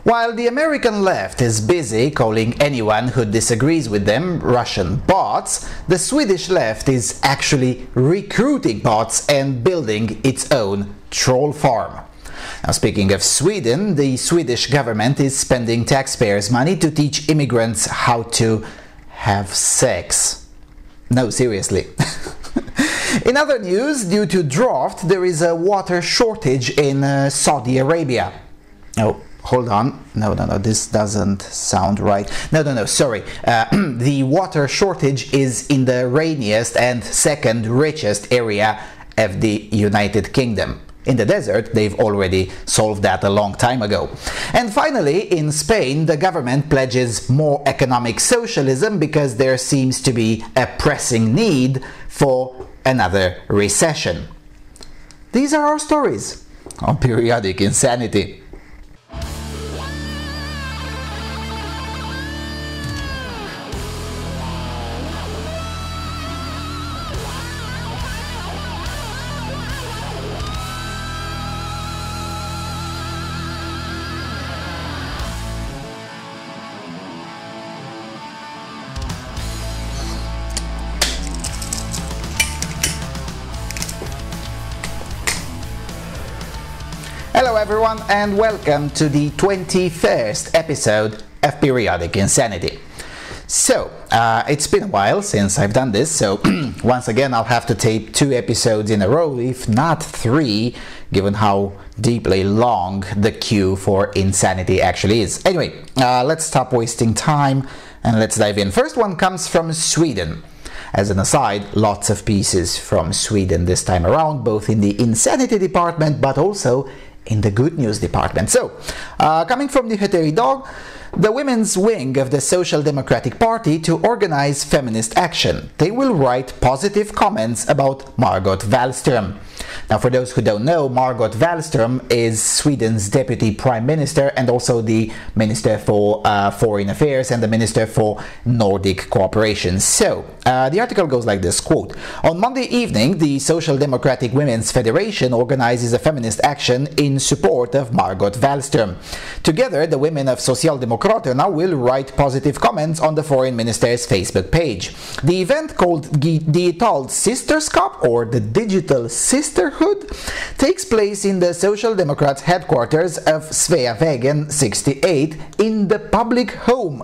While the American left is busy calling anyone who disagrees with them Russian bots, the Swedish left is actually recruiting bots and building its own troll farm. Now, speaking of Sweden, the Swedish government is spending taxpayers' money to teach immigrants how to have sex. No, seriously. In other news, due to drought, there is a water shortage in Saudi Arabia. Oh, hold on. No, this doesn't sound right. No, sorry. The water shortage is in the rainiest and second richest area of the United Kingdom. In the desert, they've already solved that a long time ago. And finally, in Spain, the government pledges more economic socialism because there seems to be a pressing need for another recession. These are our stories on Periodic Insanity. Hello everyone and welcome to the 21st episode of Periodic Insanity. So, it's been a while since I've done this, so once again I'll have to tape 2 episodes in a row, if not 3, given how deeply long the queue for insanity actually is. Anyway, let's stop wasting time and let's dive in. First one comes from Sweden. As an aside, lots of pieces from Sweden this time around, both in the insanity department but also in the good news department. So, coming from the Dog, the women's wing of the Social Democratic Party to organize feminist action. They will write positive comments about Margot Wallström. Now, for those who don't know, Margot Wallström is Sweden's Deputy Prime Minister and also the Minister for Foreign Affairs and the Minister for Nordic Cooperation. So, the article goes like this, quote, "On Monday evening, the Social Democratic Women's Federation organizes a feminist action in support of Margot Wallström. Together, the women of Socialdemokraterna will write positive comments on the Foreign Minister's Facebook page. The event, called Digital Sisterskap or the Digital Sisterhood, takes place in the Social Democrats headquarters of Sveavägen 68 in the public home.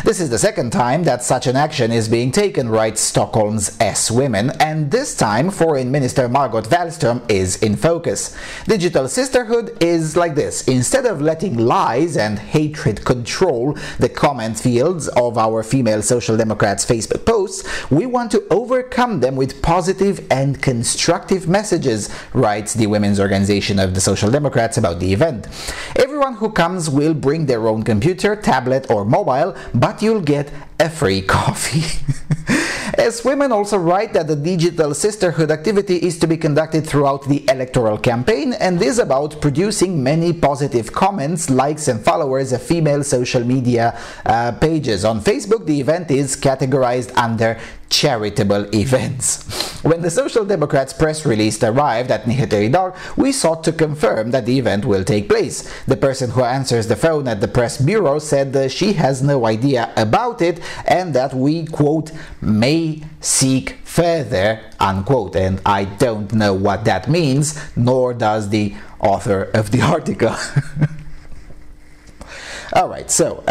This is the second time that such an action is being taken," writes Stockholm's S-Women, and this time Foreign Minister Margot Wallström is in focus. Digital Sisterhood is like this: instead of letting lies and hatred control the comment fields of our female Social Democrats' Facebook posts, we want to overcome them with positive and constructive messages, writes the women's organization of the Social Democrats about the event. Everyone who comes will bring their own computer, tablet or mobile, but you'll get a free coffee. As women also write that the Digital Sisterhood activity is to be conducted throughout the electoral campaign and is about producing many positive comments, likes and followers of female social media pages. On Facebook, the event is categorized under charitable events. When the Social Democrats press release arrived at Nyheter, we sought to confirm that the event will take place. The person who answers the phone at the press bureau said that she has no idea about it and that we, quote, may seek further, unquote. And I don't know what that means, nor does the author of the article. Alright, so,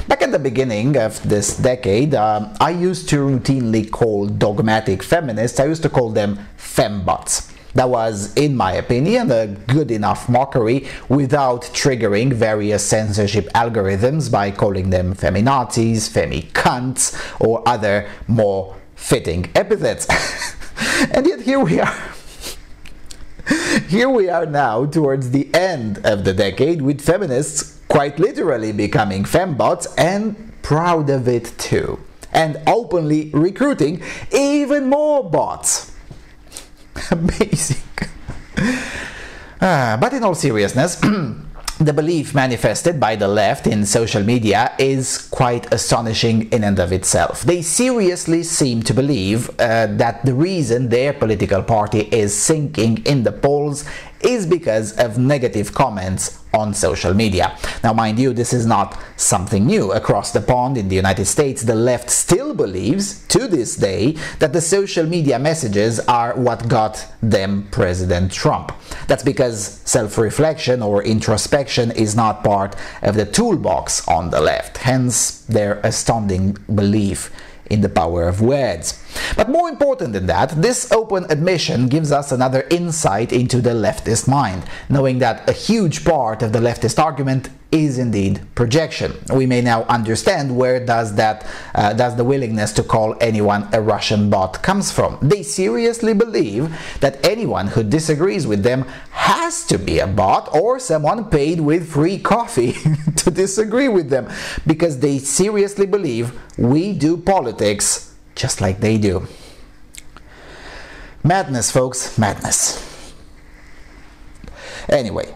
back at the beginning of this decade, I used to routinely call dogmatic feminists, I used to call them fembots. That was, in my opinion, a good enough mockery without triggering various censorship algorithms by calling them feminazis, femicunts, or other more fitting epithets. And yet here we are. Here we are now towards the end of the decade with feminists quite literally becoming fembots and proud of it too, and openly recruiting even more bots. Amazing. But in all seriousness, the belief manifested by the left in social media is quite astonishing in and of itself. They seriously seem to believe that the reason their political party is sinking in the polls is because of negative comments on social media. Now, mind you, this is not something new. Across the pond in the United States, the left still believes, to this day, that the social media messages are what got them President Trump. That's because self-reflection or introspection is not part of the toolbox on the left, hence their astounding belief in the power of words. But more important than that, this open admission gives us another insight into the leftist mind, knowing that a huge part of the leftist argument is indeed projection. We may now understand where does the willingness to call anyone a Russian bot comes from. They seriously believe that anyone who disagrees with them has to be a bot or someone paid with free coffee to disagree with them, because they seriously believe we do politics just like they do. Madness, folks, madness. Anyway,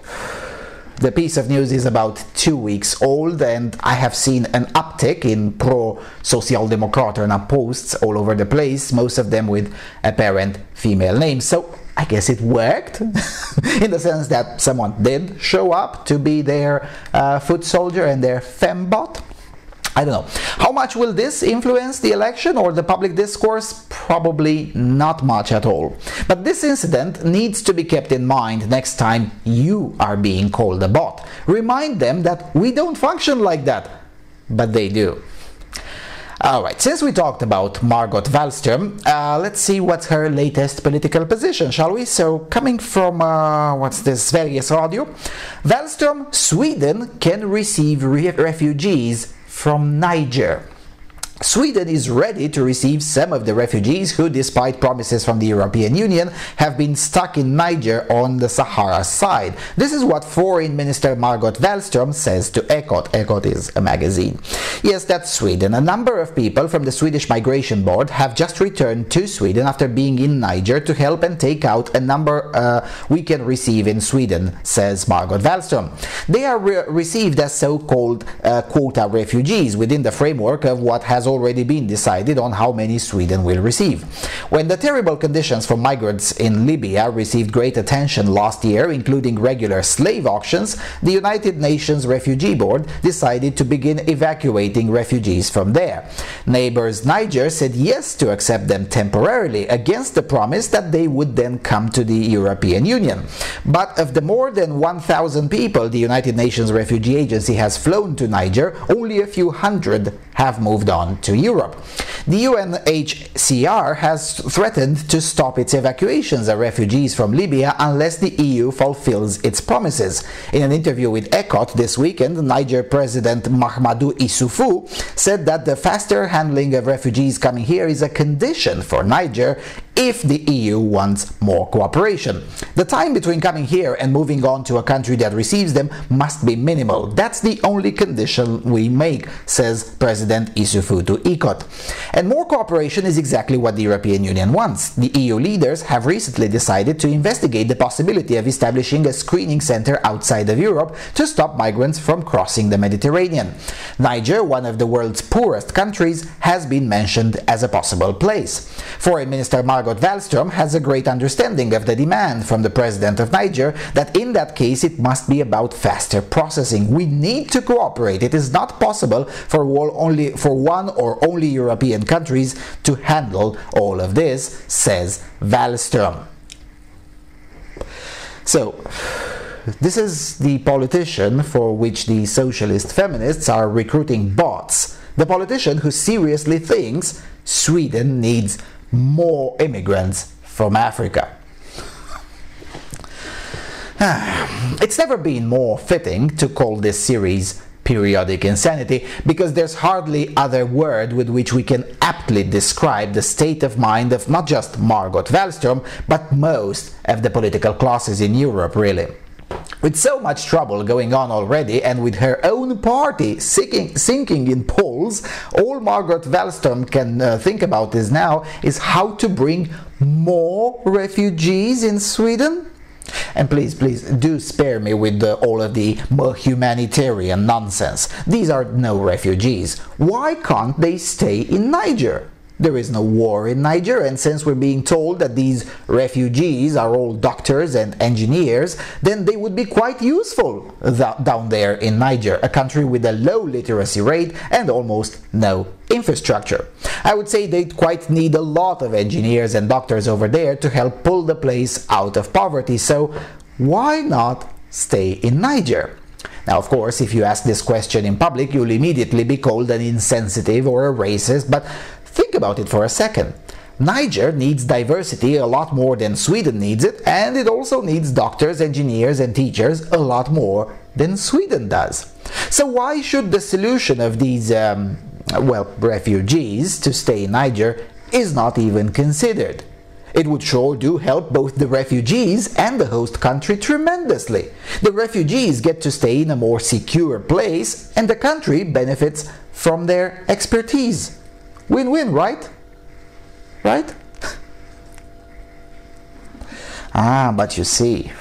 the piece of news is about 2 weeks old, and I have seen an uptick in pro-Socialdemokraterna posts all over the place, most of them with apparent female names. So I guess it worked, in the sense that someone did show up to be their foot soldier and their fembot. I don't know. How much will this influence the election or the public discourse? Probably not much at all. But this incident needs to be kept in mind next time you are being called a bot. Remind them that we don't function like that, but they do. Alright, since we talked about Margot Wallström, let's see what's her latest political position, shall we? So, coming from, what's this, Sveriges Radio? Wallström, Sweden can receive refugees from Niger. Sweden is ready to receive some of the refugees who, despite promises from the European Union, have been stuck in Niger on the Sahara side. This is what Foreign Minister Margot Wallström says to Ekot. Ekot is a magazine. Yes, that's Sweden. A number of people from the Swedish Migration Board have just returned to Sweden after being in Niger to help and take out a number we can receive in Sweden, says Margot Wallström. They are received as so-called quota refugees within the framework of what has already been decided on how many Sweden will receive. When the terrible conditions for migrants in Libya received great attention last year, including regular slave auctions, the United Nations Refugee Board decided to begin evacuating refugees from there. Neighbors Niger said yes to accept them temporarily, against the promise that they would then come to the European Union. But of the more than 1,000 people the United Nations Refugee Agency has flown to Niger, only a few hundred have moved on to Europe. The UNHCR has threatened to stop its evacuations of refugees from Libya unless the EU fulfills its promises. In an interview with Ekot this weekend, Niger President Mahamadou Issoufou said that the faster handling of refugees coming here is a condition for Niger if the EU wants more cooperation. The time between coming here and moving on to a country that receives them must be minimal. That's the only condition we make, says President Issoufou to Ekot. And more cooperation is exactly what the European Union wants. The EU leaders have recently decided to investigate the possibility of establishing a screening center outside of Europe to stop migrants from crossing the Mediterranean. Niger, one of the world's poorest countries, has been mentioned as a possible place. Foreign Minister Margot Wallström has a great understanding of the demand from the president of Niger that in that case it must be about faster processing. We need to cooperate. It is not possible for one or only European countries to handle all of this, says Wallström. So, this is the politician for which the socialist feminists are recruiting bots. The politician who seriously thinks Sweden needs more immigrants from Africa. It's never been more fitting to call this series Periodic Insanity, because there's hardly other word with which we can aptly describe the state of mind of not just Margot Wallström, but most of the political classes in Europe, really. With so much trouble going on already, and with her own party sinking in polls, all Margot Wallström can think about now is how to bring more refugees in Sweden. And please do spare me with all of the humanitarian nonsense. These are no refugees. Why can't they stay in Niger? There is no war in Niger, and since we're being told that these refugees are all doctors and engineers, then they would be quite useful down there in Niger, a country with a low literacy rate and almost no infrastructure. I would say they'd quite need a lot of engineers and doctors over there to help pull the place out of poverty, so why not stay in Niger? Now, of course, if you ask this question in public, you'll immediately be called an insensitive or a racist, but think about it for a second. Niger needs diversity a lot more than Sweden needs it, and it also needs doctors, engineers, and teachers a lot more than Sweden does. So why should the solution of these, refugees to stay in Niger is not even considered? It would sure do help both the refugees and the host country tremendously. The refugees get to stay in a more secure place, and the country benefits from their expertise. Win-win, right? Right? But you see,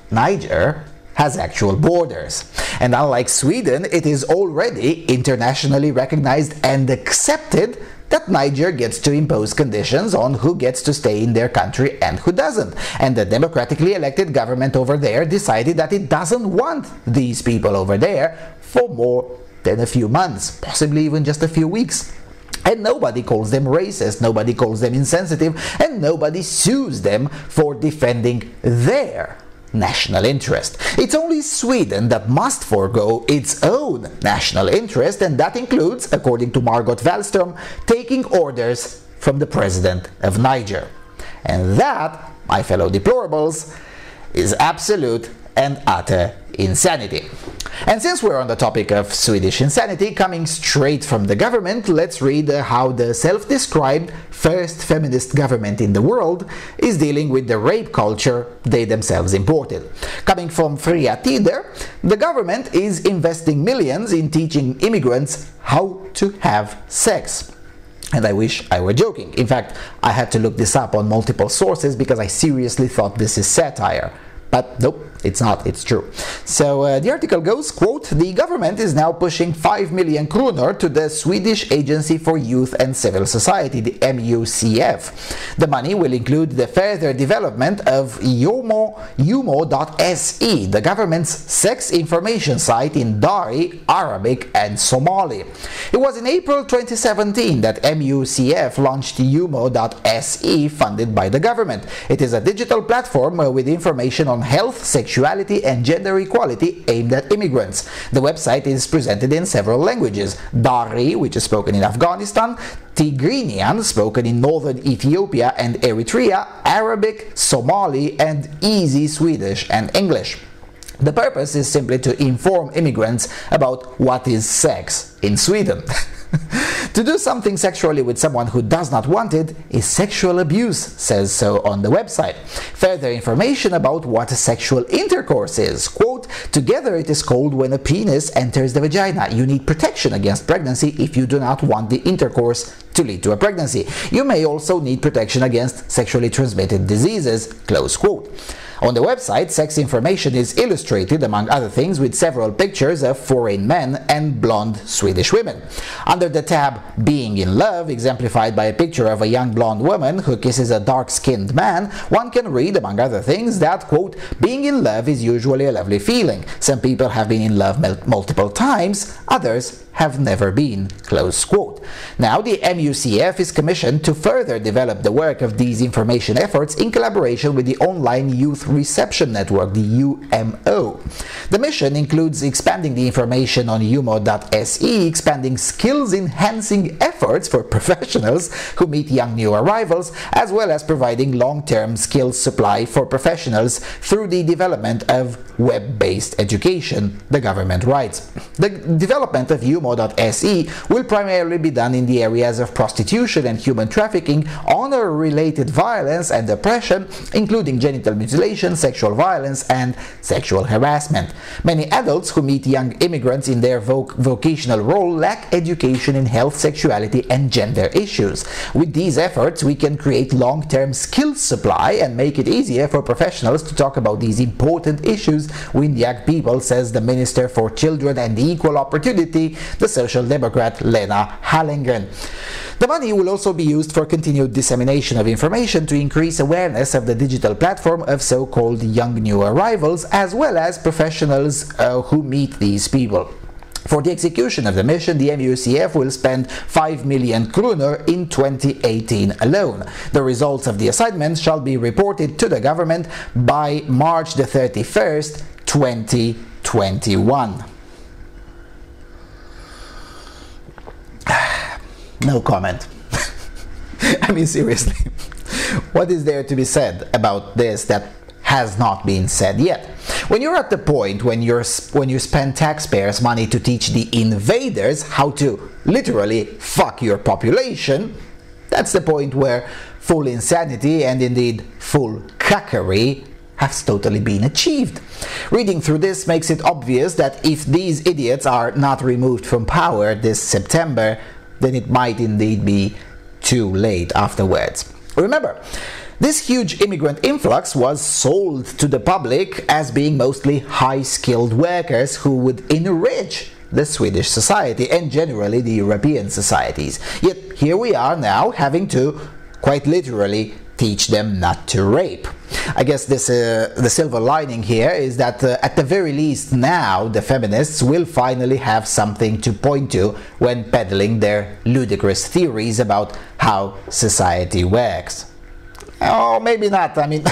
Niger has actual borders. And unlike Sweden, it is already internationally recognized and accepted that Niger gets to impose conditions on who gets to stay in their country and who doesn't. And the democratically elected government over there decided that it doesn't want these people over there for more than a few months, possibly even just a few weeks. And nobody calls them racist, nobody calls them insensitive, and nobody sues them for defending their national interest. It's only Sweden that must forego its own national interest, and that includes, according to Margot Wallström, taking orders from the president of Niger. And that, my fellow deplorables, is absolute and utter insanity. And since we're on the topic of Swedish insanity coming straight from the government, let's read how the self-described first feminist government in the world is dealing with the rape culture they themselves imported. Coming from Fria Tider, the government is investing millions in teaching immigrants how to have sex. And I wish I were joking. In fact, I had to look this up on multiple sources because I seriously thought this is satire. But nope, it's not, it's true. So the article goes, quote, "The government is now pushing 5 million kronor to the Swedish Agency for Youth and Civil Society, the MUCF. The money will include the further development of Yumo.se, the government's sex information site in Dari, Arabic, and Somali. It was in April 2017 that MUCF launched Yumo.se, funded by the government. It is a digital platform with information on health, sexuality, and gender equality aimed at immigrants. The website is presented in several languages: Dari, which is spoken in Afghanistan, Tigrinian, spoken in northern Ethiopia and Eritrea, Arabic, Somali, and easy Swedish and English. The purpose is simply to inform immigrants about what is sex in Sweden." To do something sexually with someone who does not want it is sexual abuse, says so on the website. Further information about what sexual intercourse is, quote, "Together it is called when a penis enters the vagina. You need protection against pregnancy if you do not want the intercourse to lead to a pregnancy. You may also need protection against sexually transmitted diseases," close quote. On the website, sex information is illustrated, among other things, with several pictures of foreign men and blonde Swedish women. Under the tab Being in Love, exemplified by a picture of a young blonde woman who kisses a dark-skinned man, one can read, among other things, that, quote, "Being in love is usually a lovely feeling. Some people have been in love multiple times, others have never been," close quote. Now, the MUCF is commissioned to further develop the work of these information efforts in collaboration with the Online Youth Reception Network, the UMO. The mission includes expanding the information on Yumo.se, expanding skills-enhancing efforts for professionals who meet young new arrivals, as well as providing long-term skills supply for professionals through the development of web-based education, the government writes. The development of Yumo.se will primarily be done in the areas of prostitution and human trafficking, honor-related violence and oppression, including genital mutilation, sexual violence, and sexual harassment. Many adults who meet young immigrants in their vocational role lack education in health, sexuality, and gender issues. With these efforts, we can create long-term skills supply and make it easier for professionals to talk about these important issues with young people, says the Minister for Children and Equal Opportunity, the Social Democrat Lena Hallengren. The money will also be used for continued dissemination of information to increase awareness of the digital platform of so-called young new arrivals, as well as professionals who meet these people. For the execution of the mission, the MUCF will spend 5 million kronor in 2018 alone. The results of the assignment shall be reported to the government by March the 31st, 2021. No comment. I mean, seriously, what is there to be said about this that has not been said yet? When you're at the point when you spend taxpayers' money to teach the invaders how to literally fuck your population, that's the point where full insanity and indeed full cuckery has totally been achieved. Reading through this makes it obvious that if these idiots are not removed from power this September, then it might indeed be too late afterwards. Remember, this huge immigrant influx was sold to the public as being mostly high-skilled workers who would enrich the Swedish society and generally the European societies. Yet here we are now having to, quite literally, teach them not to rape. I guess this, the silver lining here is that at the very least now the feminists will finally have something to point to when peddling their ludicrous theories about how society works. Oh, maybe not. I mean,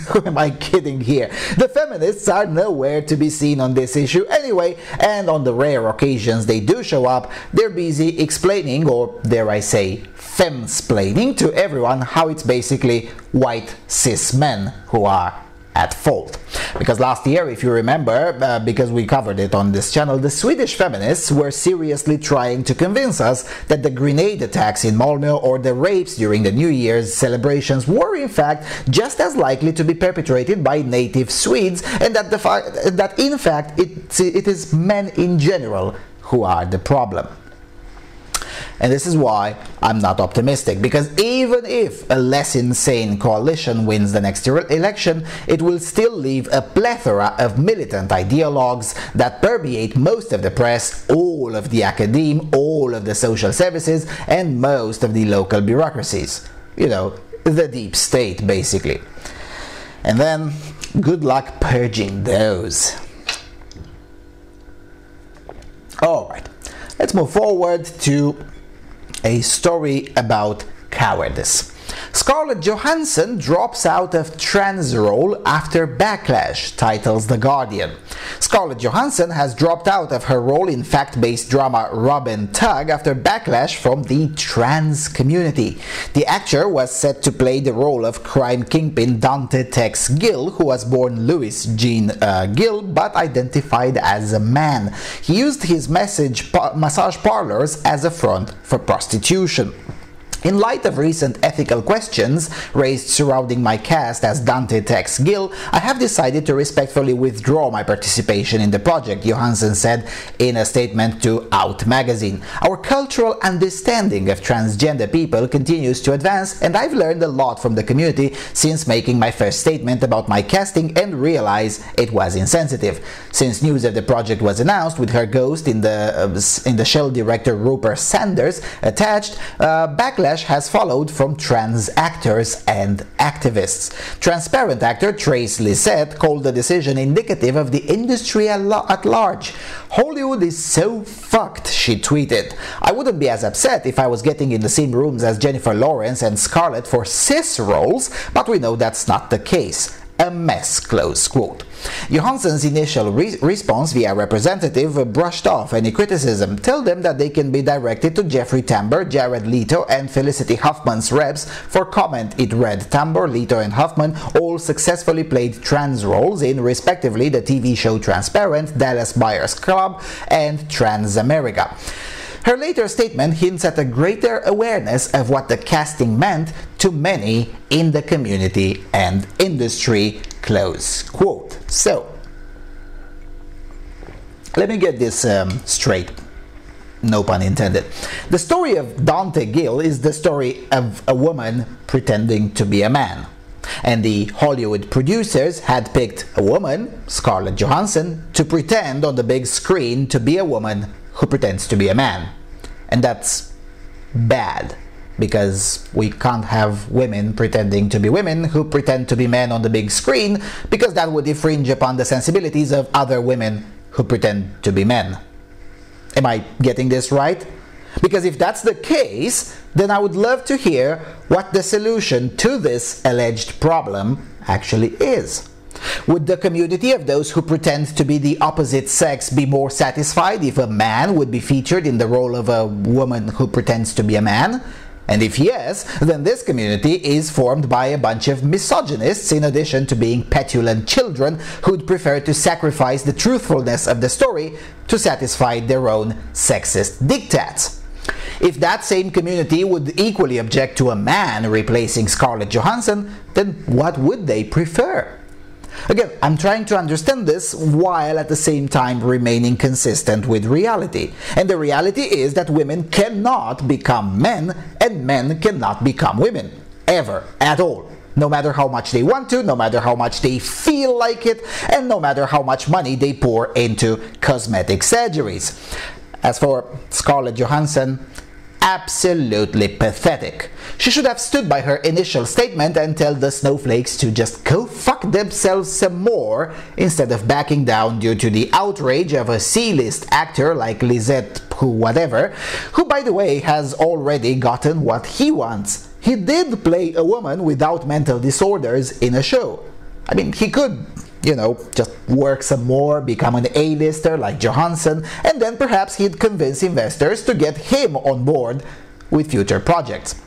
who am I kidding here? The feminists are nowhere to be seen on this issue anyway, and on the rare occasions they do show up, they're busy explaining, or dare I say, femsplaining to everyone how it's basically white cis men who are at fault. Because last year, if you remember, because we covered it on this channel, the Swedish feminists were seriously trying to convince us that the grenade attacks in Malmö or the rapes during the New Year's celebrations were in fact just as likely to be perpetrated by native Swedes, and that in fact it is men in general who are the problem. And this is why I'm not optimistic, because even if a less insane coalition wins the next election, it will still leave a plethora of militant ideologues that permeate most of the press, all of the academe, all of the social services, and most of the local bureaucracies. You know, the deep state, basically. And then, good luck purging those. Alright, let's move forward to a story about cowardice. Scarlett Johansson drops out of trans role after backlash, titles The Guardian. Scarlett Johansson has dropped out of her role in fact-based drama Robin Tug after backlash from the trans community. The actor was set to play the role of crime kingpin Dante Tex Gill, who was born Louis Jean Gill but identified as a man. He used his massage parlors as a front for prostitution. In light of recent ethical questions raised surrounding my cast as Dante Tex Gill, I have decided to respectfully withdraw my participation in the project, Johansson said in a statement to Out magazine. Our cultural understanding of transgender people continues to advance, and I've learned a lot from the community since making my first statement about my casting and realized it was insensitive. Since news of the project was announced with her ghost in the Shell director Rupert Sanders attached, backlash has followed from trans actors and activists. Transparent actor Trace Lysette called the decision indicative of the industry at large. Hollywood is so fucked, she tweeted. I wouldn't be as upset if I was getting in the same rooms as Jennifer Lawrence and Scarlett for cis roles, but we know that's not the case. A mess, close quote. Johansson's initial response via representative brushed off any criticism. Tell them that they can be directed to Jeffrey Tambor, Jared Leto, and Felicity Huffman's reps for comment, it read. Tambor, Leto, and Huffman all successfully played trans roles in, respectively, the TV show Transparent, Dallas Buyers Club, and Trans America. Her later statement hints at a greater awareness of what the casting meant to many in the community and industry, close quote. So, let me get this straight, no pun intended. The story of Dante Gill is the story of a woman pretending to be a man. And the Hollywood producers had picked a woman, Scarlett Johansson, to pretend on the big screen to be a woman who pretends to be a man. And that's bad, because we can't have women pretending to be women who pretend to be men on the big screen, because that would infringe upon the sensibilities of other women who pretend to be men. Am I getting this right? Because if that's the case, then I would love to hear what the solution to this alleged problem actually is. Would the community of those who pretend to be the opposite sex be more satisfied if a man would be featured in the role of a woman who pretends to be a man? And if yes, then this community is formed by a bunch of misogynists in addition to being petulant children who'd prefer to sacrifice the truthfulness of the story to satisfy their own sexist diktats. If that same community would equally object to a man replacing Scarlett Johansson, then what would they prefer? Again, I'm trying to understand this while at the same time remaining consistent with reality. And the reality is that women cannot become men and men cannot become women. Ever. At all. No matter how much they want to, no matter how much they feel like it, and no matter how much money they pour into cosmetic surgeries. As for Scarlett Johansson, absolutely pathetic. She should have stood by her initial statement and tell the snowflakes to just go fuck themselves some more instead of backing down due to the outrage of a C-list actor like Lisette who by the way has already gotten what he wants. He did play a woman without mental disorders in a show. I mean, he could, just work some more, become an A-lister like Johansson, and then perhaps he'd convince investors to get him on board with future projects.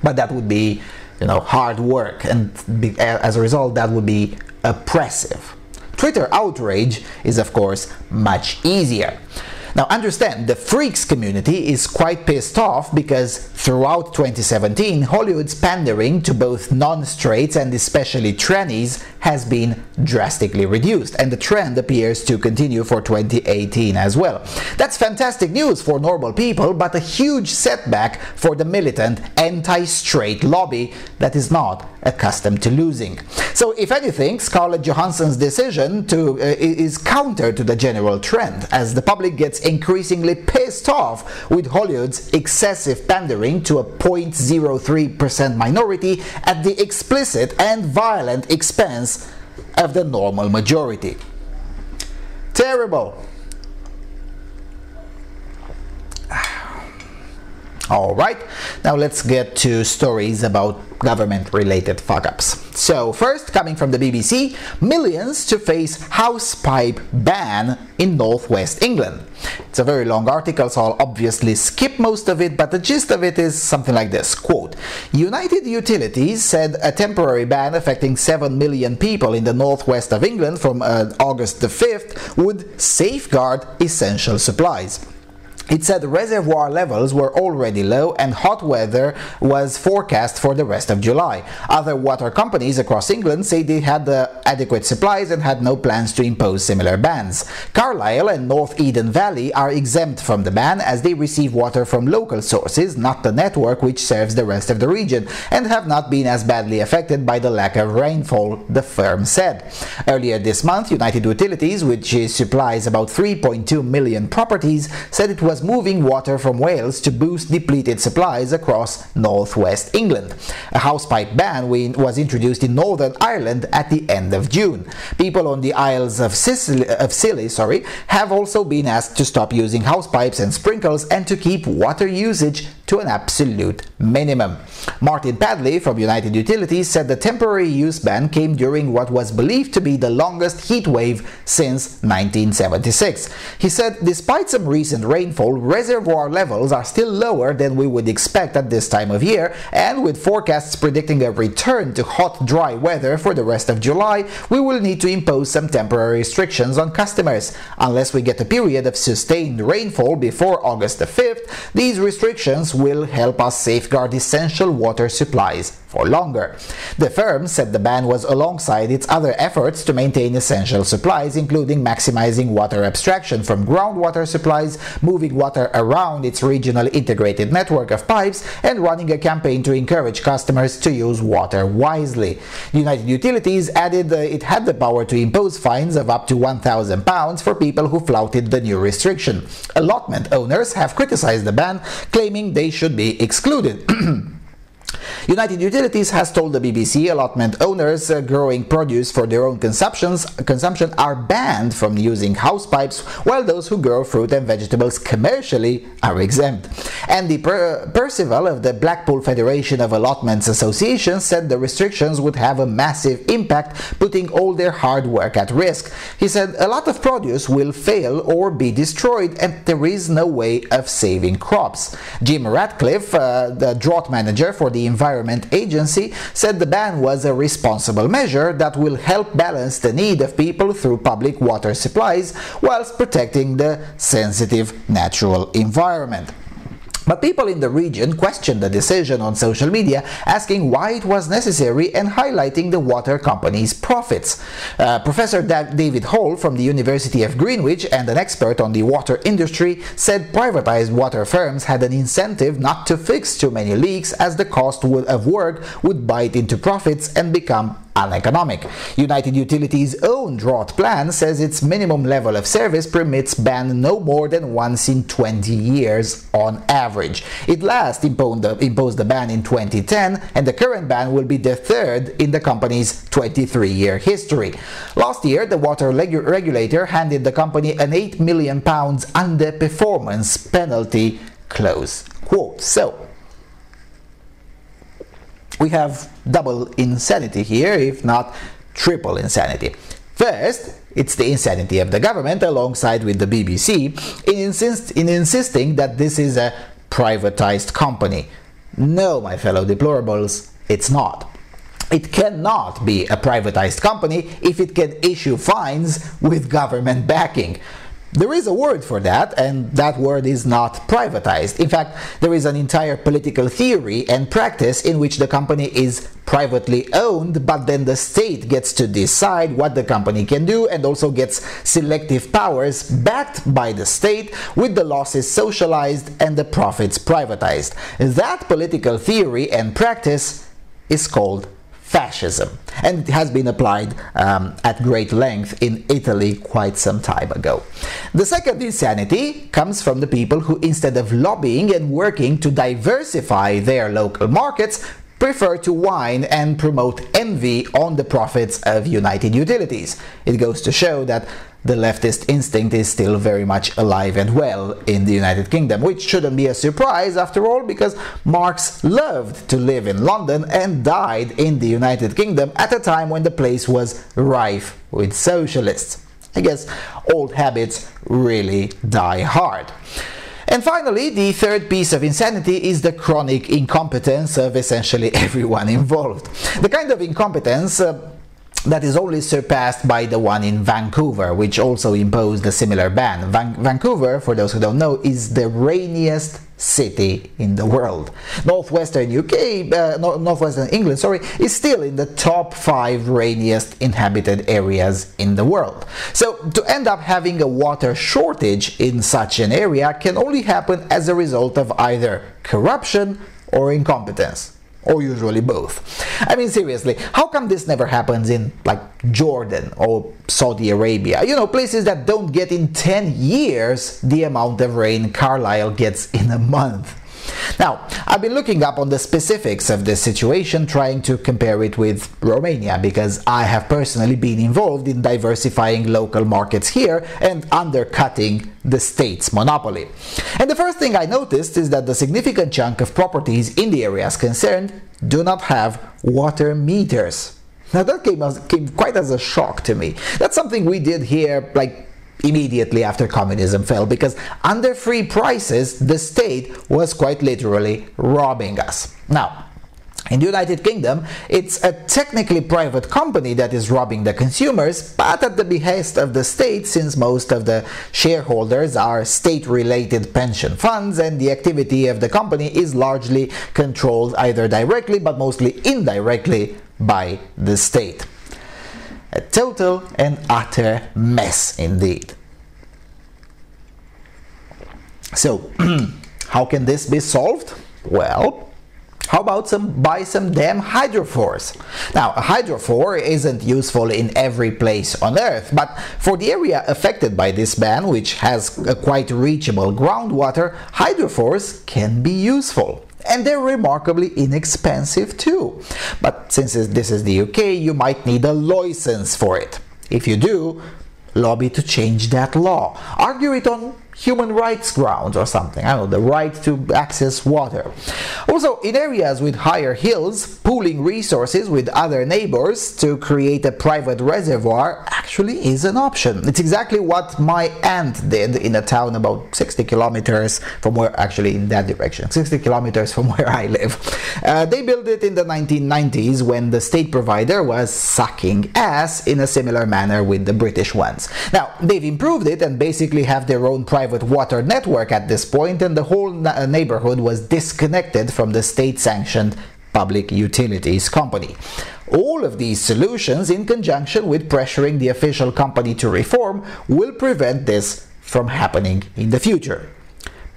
But that would be, hard work, and as a result, that would be oppressive. Twitter outrage is, of course, much easier. Now understand, the freaks community is quite pissed off because throughout 2017, Hollywood's pandering to both non-straights and especially trannies has been drastically reduced, and the trend appears to continue for 2018 as well. That's fantastic news for normal people, but a huge setback for the militant anti-straight lobby that is not accustomed to losing. So if anything, Scarlett Johansson's decision is counter to the general trend, as the public gets increasingly pissed off with Hollywood's excessive pandering to a 0.03% minority at the explicit and violent expense of the normal majority. Terrible. Alright, now let's get to stories about government-related fuck-ups. So first, coming from the BBC, millions to face housepipe ban in northwest England. It's a very long article, so I'll obviously skip most of it, but the gist of it is something like this, quote, United Utilities said a temporary ban affecting 7 million people in the northwest of England from August the 5th would safeguard essential supplies. It said reservoir levels were already low and hot weather was forecast for the rest of July. Other water companies across England say they had adequate supplies and had no plans to impose similar bans. Carlisle and North Eden Valley are exempt from the ban as they receive water from local sources, not the network which serves the rest of the region, and have not been as badly affected by the lack of rainfall, the firm said. Earlier this month, United Utilities, which supplies about 3.2 million properties, said it was moving water from Wales to boost depleted supplies across northwest England. A housepipe ban was introduced in Northern Ireland at the end of June. People on the Isles of Scilly have also been asked to stop using housepipes and sprinkles and to keep water usage to an absolute minimum. Martin Padley from United Utilities said the temporary use ban came during what was believed to be the longest heat wave since 1976. He said despite some recent rainfall, reservoir levels are still lower than we would expect at this time of year, and with forecasts predicting a return to hot, dry weather for the rest of July, we will need to impose some temporary restrictions on customers. Unless we get a period of sustained rainfall before August the 5th, these restrictions will help us safeguard essential water supplies for longer. The firm said the ban was alongside its other efforts to maintain essential supplies, including maximizing water abstraction from groundwater supplies, moving water around its regional integrated network of pipes, and running a campaign to encourage customers to use water wisely. United Utilities added it had the power to impose fines of up to £1,000 for people who flouted the new restriction. Allotment owners have criticized the ban, claiming they should be excluded. United Utilities has told the BBC allotment owners growing produce for their own consumption are banned from using house pipes, while those who grow fruit and vegetables commercially are exempt. Andy Percival of the Blackpool Federation of Allotments Association said the restrictions would have a massive impact, putting all their hard work at risk. He said a lot of produce will fail or be destroyed, and there is no way of saving crops. Jim Ratcliffe, the drought manager for the Environment Agency, said the ban was a responsible measure that will help balance the need of people through public water supplies whilst protecting the sensitive natural environment. But people in the region questioned the decision on social media, asking why it was necessary and highlighting the water company's profits. Professor David Hall from the University of Greenwich and an expert on the water industry said privatized water firms had an incentive not to fix too many leaks, as the cost of work would bite into profits and become uneconomic. United Utilities' own drought plan says its minimum level of service permits ban no more than once in 20 years on average. It last imposed the ban in 2010, and the current ban will be the third in the company's 23-year history. Last year, the water regulator handed the company an £8 million underperformance penalty, close quote. So, we have double insanity here, if not triple insanity. First, it's the insanity of the government alongside with the BBC in insisting that this is a privatized company. No, my fellow deplorables, it's not. It cannot be a privatized company if it can issue fines with government backing. There is a word for that, and that word is not privatized. In fact, there is an entire political theory and practice in which the company is privately owned, but then the state gets to decide what the company can do and also gets selective powers backed by the state, with the losses socialized and the profits privatized. That political theory and practice is called fascism, and it has been applied at great length in Italy quite some time ago. The second insanity comes from the people who, instead of lobbying and working to diversify their local markets, prefer to whine and promote envy on the profits of United Utilities. It goes to show that the leftist instinct is still very much alive and well in the United Kingdom, which shouldn't be a surprise after all, because Marx loved to live in London and died in the United Kingdom at a time when the place was rife with socialists. I guess old habits really die hard. And finally, the third piece of insanity is the chronic incompetence of essentially everyone involved. The kind of incompetence that is only surpassed by the one in Vancouver, which also imposed a similar ban. Vancouver, for those who don't know, is the rainiest city in the world. Northwestern England, is still in the top 5 rainiest inhabited areas in the world. So to end up having a water shortage in such an area can only happen as a result of either corruption or incompetence. Or usually both. I mean, seriously, how come this never happens in, like, Jordan or Saudi Arabia? You know, places that don't get in 10 years the amount of rain Carlisle gets in a month. Now, I've been looking up on the specifics of this situation, trying to compare it with Romania, because I have personally been involved in diversifying local markets here and undercutting the state's monopoly. And the first thing I noticed is that the significant chunk of properties in the areas concerned do not have water meters. Now that came quite as a shock to me. That's something we did here, like, immediately after communism fell, because under free prices the state was quite literally robbing us. Now, In the United Kingdom, it's a technically private company that is robbing the consumers, but at the behest of the state, since most of the shareholders are state-related pension funds and the activity of the company is largely controlled either directly but mostly indirectly by the state. A total and utter mess indeed. So, how can this be solved? Well, how about buy some damn hydrophores? Now, a hydrophore isn't useful in every place on Earth, but for the area affected by this ban, which has a quite reachable groundwater, hydrophores can be useful. And they're remarkably inexpensive too. But since this is the UK, you might need a license for it. If you do, lobby to change that law. Argue it on human rights grounds or something. I don't know, the right to access water. Also, in areas with higher hills, pooling resources with other neighbors to create a private reservoir actually is an option. It's exactly what my aunt did in a town about 60 kilometers from where, actually in that direction, 60 kilometers from where I live. They built it in the 1990s when the state provider was sucking ass in a similar manner with the British ones. Now, they've improved it and basically have their own private water network at this point, and the whole neighborhood was disconnected from the state-sanctioned public utilities company. All of these solutions, in conjunction with pressuring the official company to reform, will prevent this from happening in the future.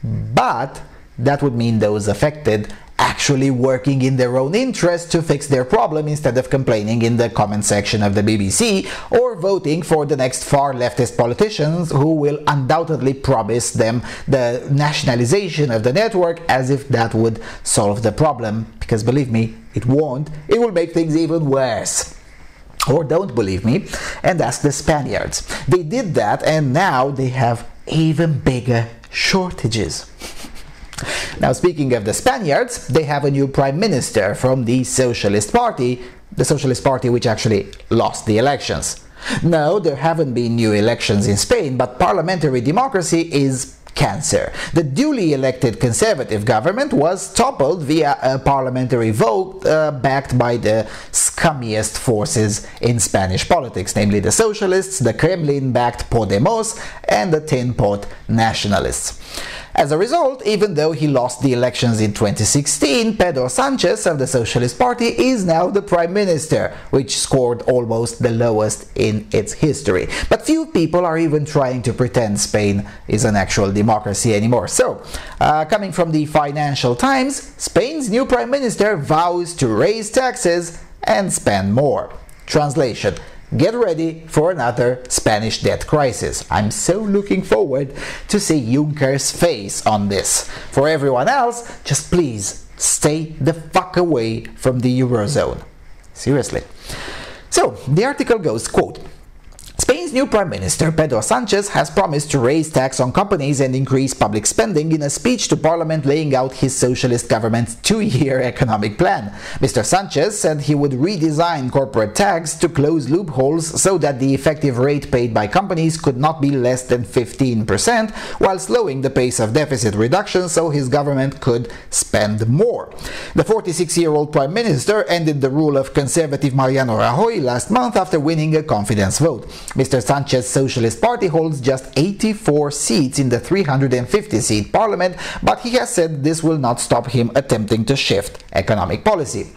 But that would mean those affected actually working in their own interest to fix their problem instead of complaining in the comment section of the BBC or voting for the next far leftist politicians who will undoubtedly promise them the nationalization of the network as if that would solve the problem, because believe me, it won't. It will make things even worse. Or don't believe me and ask the Spaniards. They did that and now they have even bigger shortages. Now, speaking of the Spaniards, they have a new prime minister from the Socialist Party which actually lost the elections. No, there haven't been new elections in Spain, but parliamentary democracy is cancer. The duly elected conservative government was toppled via a parliamentary vote backed by the scummiest forces in Spanish politics, namely the socialists, the Kremlin-backed Podemos, and the tin pot nationalists. As a result, even though he lost the elections in 2016, Pedro Sanchez of the Socialist Party is now the Prime Minister, which scored almost the lowest in its history. But few people are even trying to pretend Spain is an actual democracy anymore. So, coming from the Financial Times, Spain's new Prime Minister vows to raise taxes and spend more. Translation: get ready for another Spanish debt crisis. I'm so looking forward to see Juncker's face on this. For everyone else, just please stay the fuck away from the Eurozone. Seriously. So, the article goes, quote, Spain's new Prime Minister, Pedro Sanchez, has promised to raise tax on companies and increase public spending in a speech to Parliament laying out his socialist government's two-year economic plan. Mr. Sanchez said he would redesign corporate tax to close loopholes so that the effective rate paid by companies could not be less than 15%, while slowing the pace of deficit reduction so his government could spend more. The 46-year-old Prime Minister ended the rule of conservative Mariano Rajoy last month after winning a confidence vote. Mr. Sanchez's Socialist Party holds just 84 seats in the 350-seat parliament, but he has said this will not stop him attempting to shift economic policy.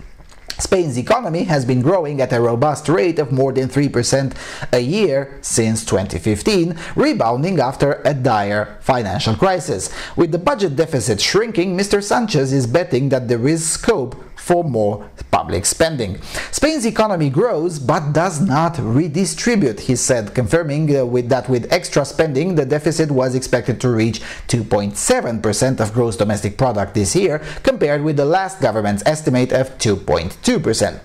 Spain's economy has been growing at a robust rate of more than 3% a year since 2015, rebounding after a dire financial crisis. With the budget deficit shrinking, Mr. Sanchez is betting that there is scope for more public spending. Spain's economy grows but does not redistribute, he said, confirming that with extra spending the deficit was expected to reach 2.7% of gross domestic product this year, compared with the last government's estimate of 2.2%.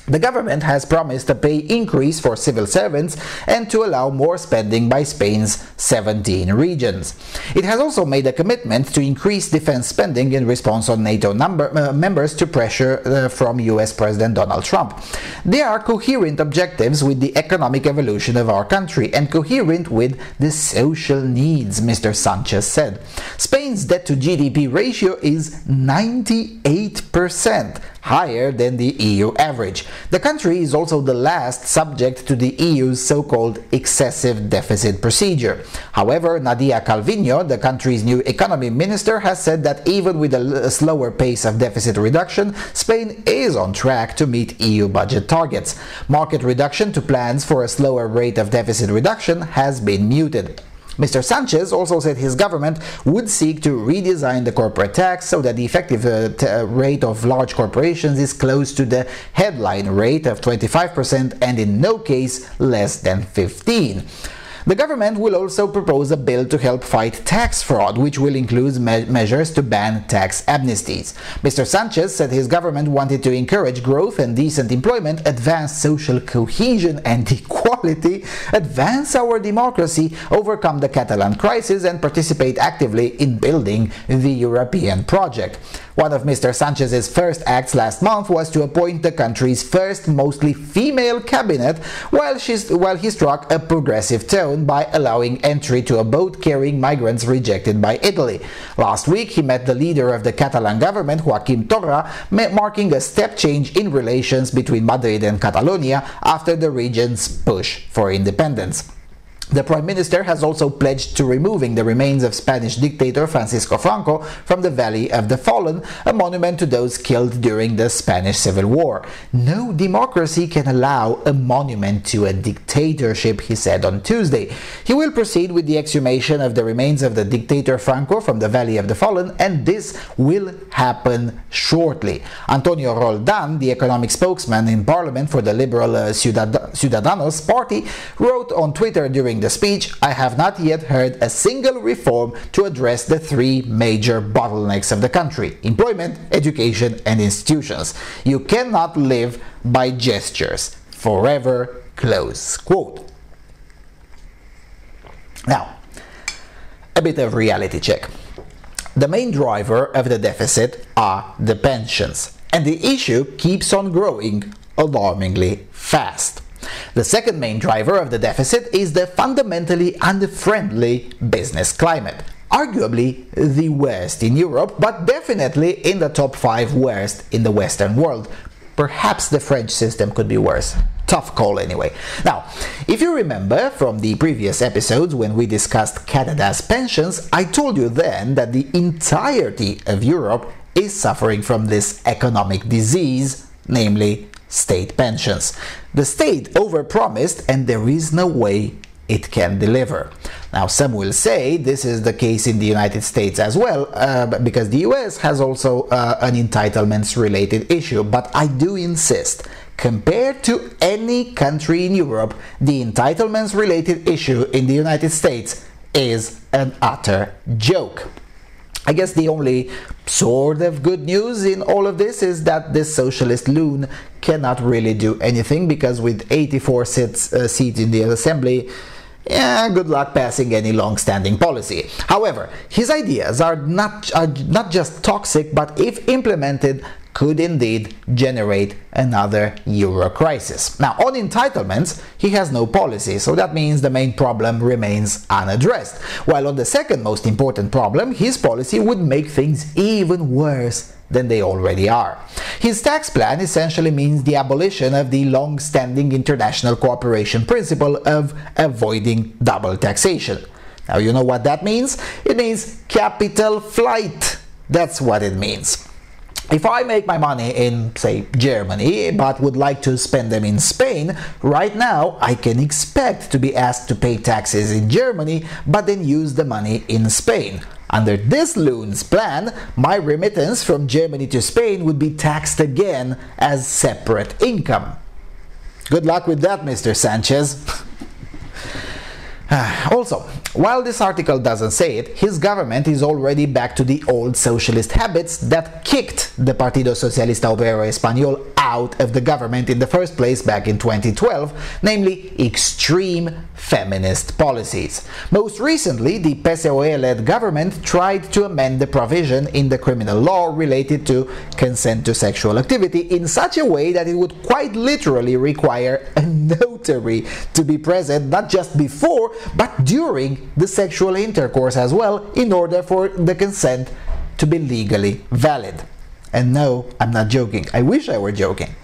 The government has promised a pay increase for civil servants and to allow more spending by Spain's 17 regions. It has also made a commitment to increase defense spending in response on NATO members to pressure from US President Donald Trump. They are coherent objectives with the economic evolution of our country and coherent with the social needs, Mr. Sanchez said. Spain's debt-to-GDP ratio is 98%. 8%, higher than the EU average. The country is also the last subject to the EU's so-called excessive deficit procedure. However, Nadia Calvino, the country's new economy minister, has said that even with a slower pace of deficit reduction, Spain is on track to meet EU budget targets. Market reduction to plans for a slower rate of deficit reduction has been muted. Mr. Sanchez also said his government would seek to redesign the corporate tax so that the effective rate of large corporations is close to the headline rate of 25% and in no case less than 15%. The government will also propose a bill to help fight tax fraud, which will include measures to ban tax amnesties. Mr. Sanchez said his government wanted to encourage growth and decent employment, advance social cohesion and equality, advance our democracy, overcome the Catalan crisis, and participate actively in building the European project. One of Mr. Sanchez's first acts last month was to appoint the country's first mostly female cabinet, while he struck a progressive tone by allowing entry to a boat carrying migrants rejected by Italy. Last week, he met the leader of the Catalan government, Joaquim Torra, marking a step change in relations between Madrid and Catalonia after the region's push for independence. The Prime Minister has also pledged to removing the remains of Spanish dictator Francisco Franco from the Valley of the Fallen, a monument to those killed during the Spanish Civil War. No democracy can allow a monument to a dictatorship, he said on Tuesday. He will proceed with the exhumation of the remains of the dictator Franco from the Valley of the Fallen, and this will happen shortly. Antonio Roldan, the economic spokesman in Parliament for the liberal Ciudadanos party, wrote on Twitter during the speech, "I have not yet heard a single reform to address the three major bottlenecks of the country: employment, education, and institutions. You cannot live by gestures. Forever." Close quote. Now, a bit of reality check. The main driver of the deficit are the pensions, and the issue keeps on growing alarmingly fast. The second main driver of the deficit is the fundamentally unfriendly business climate. Arguably the worst in Europe, but definitely in the top 5 worst in the Western world. Perhaps the French system could be worse. Tough call anyway. Now, if you remember from the previous episodes when we discussed Canada's pensions, I told you then that the entirety of Europe is suffering from this economic disease, namely state pensions. The state overpromised and there is no way it can deliver. Now, some will say this is the case in the United States as well, because the US has also an entitlements-related issue, but I do insist, compared to any country in Europe, the entitlements-related issue in the United States is an utter joke. I guess the only sort of good news in all of this is that this socialist loon cannot really do anything, because with 84 seats in the assembly, good luck passing any long-standing policy. However, his ideas are not just toxic, but if implemented, could indeed generate another euro crisis. Now, on entitlements, he has no policy, so that means the main problem remains unaddressed. While on the second most important problem, his policy would make things even worse than they already are. His tax plan essentially means the abolition of the long-standing international cooperation principle of avoiding double taxation. Now, you know what that means? It means capital flight. That's what it means. If I make my money in, say, Germany, but would like to spend them in Spain, right now I can expect to be asked to pay taxes in Germany, but then use the money in Spain. Under this loon's plan, my remittance from Germany to Spain would be taxed again as separate income. Good luck with that, Mr. Sanchez. Also, while this article doesn't say it, his government is already back to the old socialist habits that kicked the Partido Socialista Obrero Español out of the government in the first place back in 2012, namely extreme feminist policies. Most recently, the PSOE-led government tried to amend the provision in the criminal law related to consent to sexual activity in such a way that it would quite literally require a notary to be present not just before, but during the sexual intercourse as well, in order for the consent to be legally valid. And no, I'm not joking. I wish I were joking.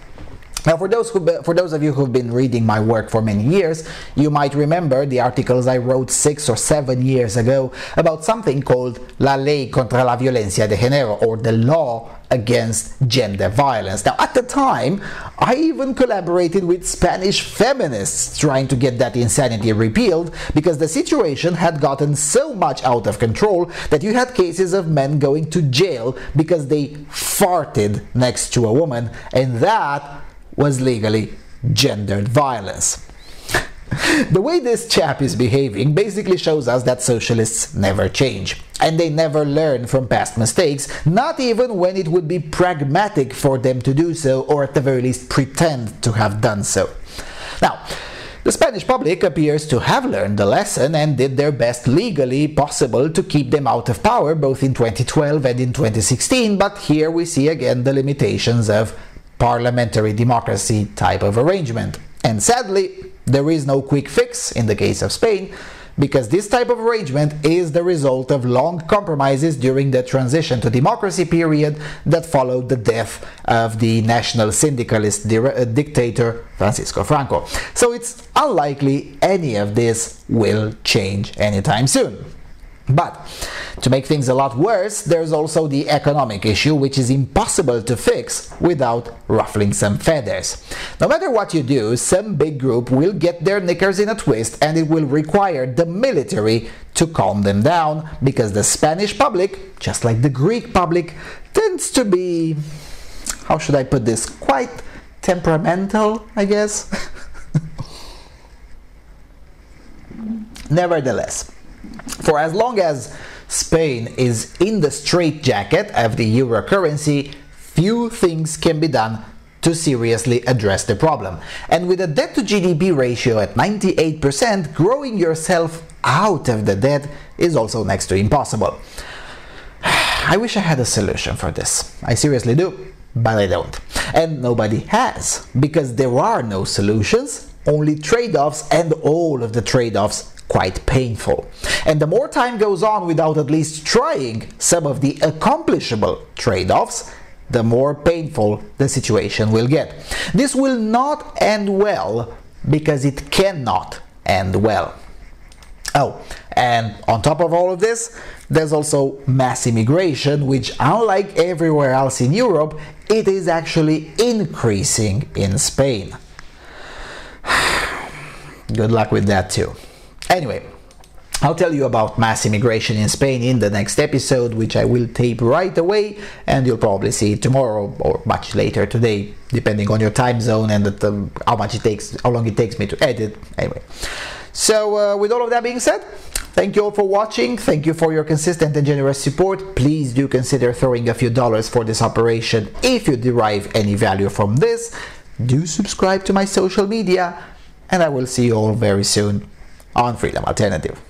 Now, for those of you who've been reading my work for many years, you might remember the articles I wrote 6 or 7 years ago about something called La Ley contra la Violencia de Género, or the law against gender violence. Now, at the time, I even collaborated with Spanish feminists trying to get that insanity repealed, because the situation had gotten so much out of control that you had cases of men going to jail because they farted next to a woman, and that was legally gendered violence. The way this chap is behaving basically shows us that socialists never change, and they never learn from past mistakes, not even when it would be pragmatic for them to do so, or at the very least pretend to have done so. Now, the Spanish public appears to have learned the lesson and did their best legally possible to keep them out of power both in 2012 and in 2016, but here we see again the limitations of parliamentary democracy type of arrangement. And sadly, there is no quick fix in the case of Spain, because this type of arrangement is the result of long compromises during the transition to democracy period that followed the death of the national syndicalist dictator Francisco Franco. So it's unlikely any of this will change anytime soon. But to make things a lot worse, there's also the economic issue, which is impossible to fix without ruffling some feathers. No matter what you do, some big group will get their knickers in a twist, and it will require the military to calm them down, because the Spanish public, just like the Greek public, tends to be, how should I put this, quite temperamental, I guess. Nevertheless, for as long as Spain is in the straitjacket of the euro currency, few things can be done to seriously address the problem. And with a debt to GDP ratio at 98%, growing yourself out of the debt is also next to impossible. I wish I had a solution for this. I seriously do, but I don't. And nobody has, because there are no solutions, only trade-offs, and all of the trade-offs quite painful. And the more time goes on without at least trying some of the accomplishable trade-offs, the more painful the situation will get. This will not end well, because it cannot end well. Oh, and on top of all of this, there's also mass immigration, which, unlike everywhere else in Europe, it is actually increasing in Spain. Good luck with that too. Anyway, I'll tell you about mass immigration in Spain in the next episode, which I will tape right away, and you'll probably see it tomorrow or much later today, depending on your time zone and how long it takes me to edit. Anyway, so with all of that being said, thank you all for watching. Thank you for your consistent and generous support. Please do consider throwing a few dollars for this operation if you derive any value from this. Do subscribe to my social media, and I will see you all very soon on Freedom Alternative.